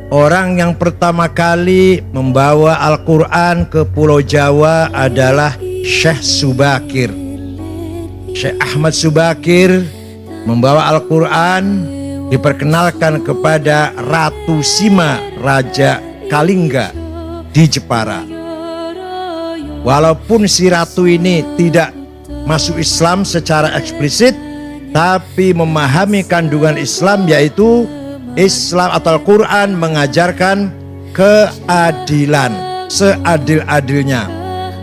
Orang yang pertama kali membawa Al-Quran ke Pulau Jawa adalah Syekh Subakir. Syekh Ahmad Subakir membawa Al-Quran, diperkenalkan kepada Ratu Sima, Raja Kalingga di Jepara. Walaupun si ratu ini tidak masuk Islam secara eksplisit, tapi memahami kandungan Islam, yaitu Islam atau Al-Quran mengajarkan keadilan seadil-adilnya.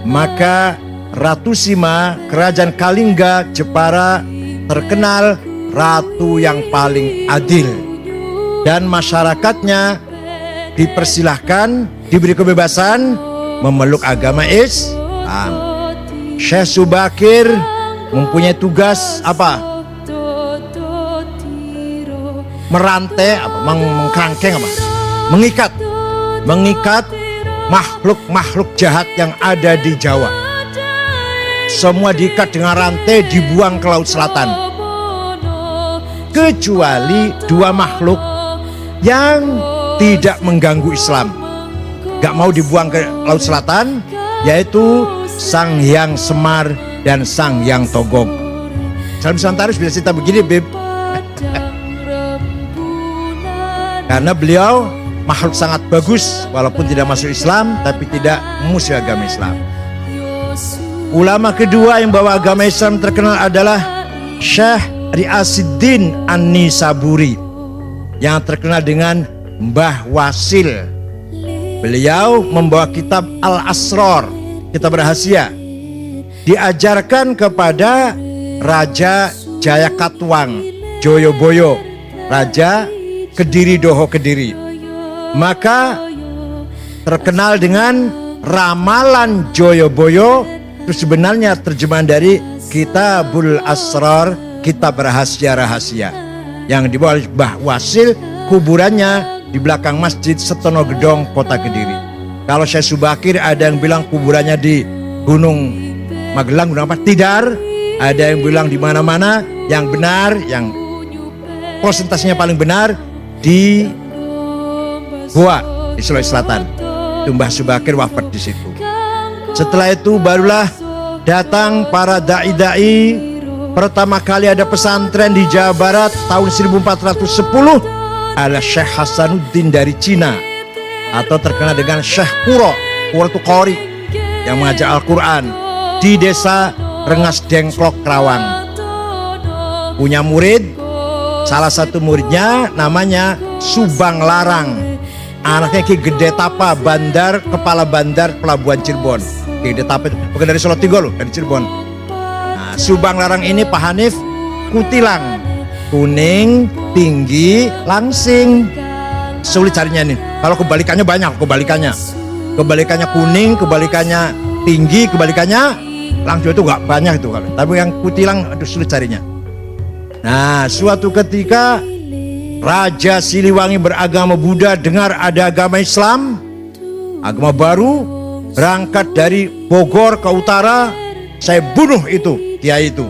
Maka Ratu Sima, Kerajaan Kalingga Jepara, terkenal ratu yang paling adil, dan masyarakatnya dipersilahkan, diberi kebebasan memeluk agama Islam. Syekh Subakir mempunyai tugas apa? Merantai, mengkerangkeng, mengikat makhluk-makhluk jahat yang ada di Jawa. Semua diikat dengan rantai, dibuang ke Laut Selatan, kecuali dua makhluk yang tidak mengganggu Islam, gak mau dibuang ke Laut Selatan, yaitu Sang Hyang Semar dan Sang Hyang Togog. Salam Santarus bisa cerita begini, Bib. Karena beliau makhluk sangat bagus, walaupun tidak masuk Islam, tapi tidak memusuhi agama Islam. Ulama kedua yang bawa agama Islam terkenal adalah Syekh Riasiddin An-Nisaburi, yang terkenal dengan Mbah Wasil. Beliau membawa kitab Al-Asrar, kitab rahasia, diajarkan kepada Raja Jayakatwang Joyoboyo, Raja Kediri Doho Kediri. Maka terkenal dengan ramalan Joyoboyo. Itu sebenarnya terjemahan dari Kitabul Asrar, kitab rahasia-rahasia, yang dibawa oleh Mbah Wasil. Kuburannya di belakang Masjid Setono Gedong, Kota Kediri. Kalau Syekh Subakir ada yang bilang kuburannya di Gunung Magelang, Gunung apa? Tidar. Ada yang bilang di mana-mana. Yang benar, yang presentasinya paling benar, di Goa di Sulawesi Selatan. Itu Mbah Subakir wafat di situ. Setelah itu barulah datang para dai-dai. Pertama kali ada pesantren di Jawa Barat tahun 1410 adalah Syekh Hasanuddin dari Cina, atau terkenal dengan Syekh Kuro. Kuro itu Qori yang mengajar Al-Quran di desa Rengas Dengklok, Kerawang. Punya murid, salah satu muridnya namanya Subang Larang, anaknya Ki Gede Tapa, kepala bandar pelabuhan Cirebon. Ki Gede Tapa itu bukan dari Solo Tigo loh, dari Cirebon. Nah, Subang Larang ini Pak Hanif kutilang, kuning, tinggi, langsing. Sulit carinya nih. Kalau kebalikannya banyak, kebalikannya kuning, kebalikannya tinggi, kebalikannya langsung, itu gak banyak itu. Tapi yang kutilang aduh sulit carinya. Nah, suatu ketika Raja Siliwangi beragama Buddha dengar ada agama Islam, agama baru, berangkat dari Bogor ke utara, saya bunuh itu kiai itu.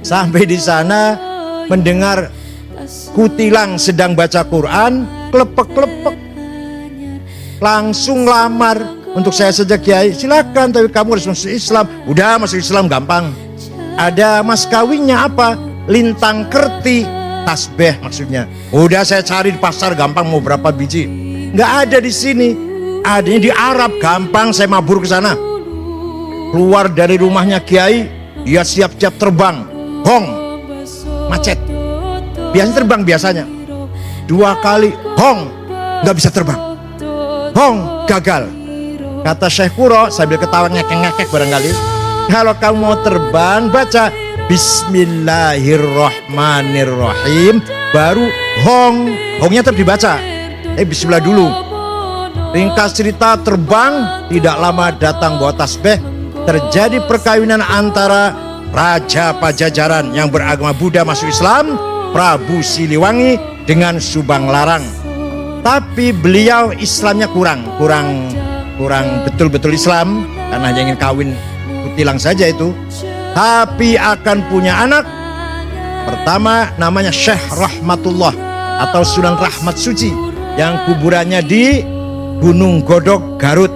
Sampai di sana mendengar kutilang sedang baca Quran, klepek-klepek, langsung lamar. Untuk saya saja kiai, silakan, tapi kamu harus masuk Islam. Udah masuk Islam gampang. Ada mas kawinnya apa? Lintang kerti, tasbih maksudnya. Udah saya cari di pasar gampang, mau berapa biji? Nggak ada di sini. Adanya di Arab, gampang, saya mabur ke sana. Keluar dari rumahnya kiai, dia siap-siap terbang. Hong, macet. Biasanya terbang biasanya. 2 kali, hong, nggak bisa terbang. Hong, gagal. Kata Syekh Kuro sambil ketawa ngekek-ngekek barangkali, kalau kamu mau terbang, baca Bismillahirrahmanirrahim, baru hong. Hongnya tetap dibaca, bismillah dulu. Ringkas cerita, terbang, tidak lama datang bawa tasbih. Terjadi perkawinan antara Raja Pajajaran yang beragama Buddha masuk Islam, Prabu Siliwangi, dengan Subang Larang. Tapi beliau Islamnya kurang betul-betul Islam, karena hanya ingin kawin kutilang saja itu. Tapi akan punya anak. Pertama namanya Syekh Rahmatullah atau Sunan Rahmat Suci. yang kuburannya di Gunung Godog, Garut.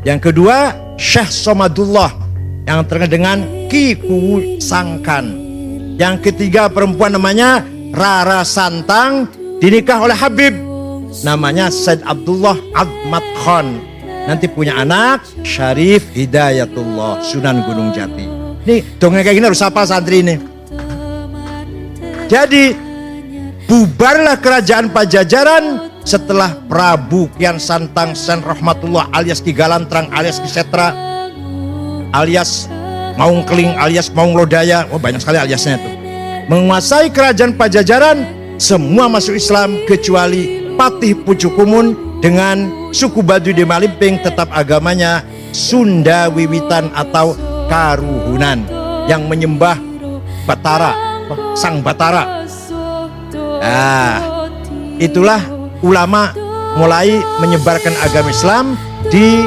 Yang kedua, Syekh Somadullah yang terkenal dengan Ki Kuwu Sangkan. Yang ketiga, perempuan namanya Rara Santang, dinikah oleh Habib namanya Said Abdullah Ahmad Khan. Nanti punya anak Syarif Hidayatullah, Sunan Gunung Jati. Nih dongeng kayak gini harus apa santri ini. Jadi bubarlah kerajaan Pajajaran setelah Prabu Kian Santang Sen Rahmatullah alias Ki Galantrang alias Ki Setra alias Maung Keling alias Maung Lodaya, banyak sekali aliasnya itu, menguasai kerajaan Pajajaran. Semua masuk Islam kecuali Patih Pucukumun dengan suku Baduy di Malimping tetap agamanya Sunda Wiwitan atau Karuhunan yang menyembah Batara, Sang Batara. Itulah ulama mulai menyebarkan agama Islam di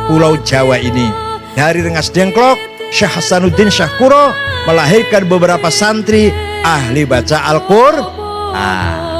Pulau Jawa ini. Dari Rengas Dengklok, Syekh Hasanuddin Syahkuro melahirkan beberapa santri ahli baca Al-Qur'an.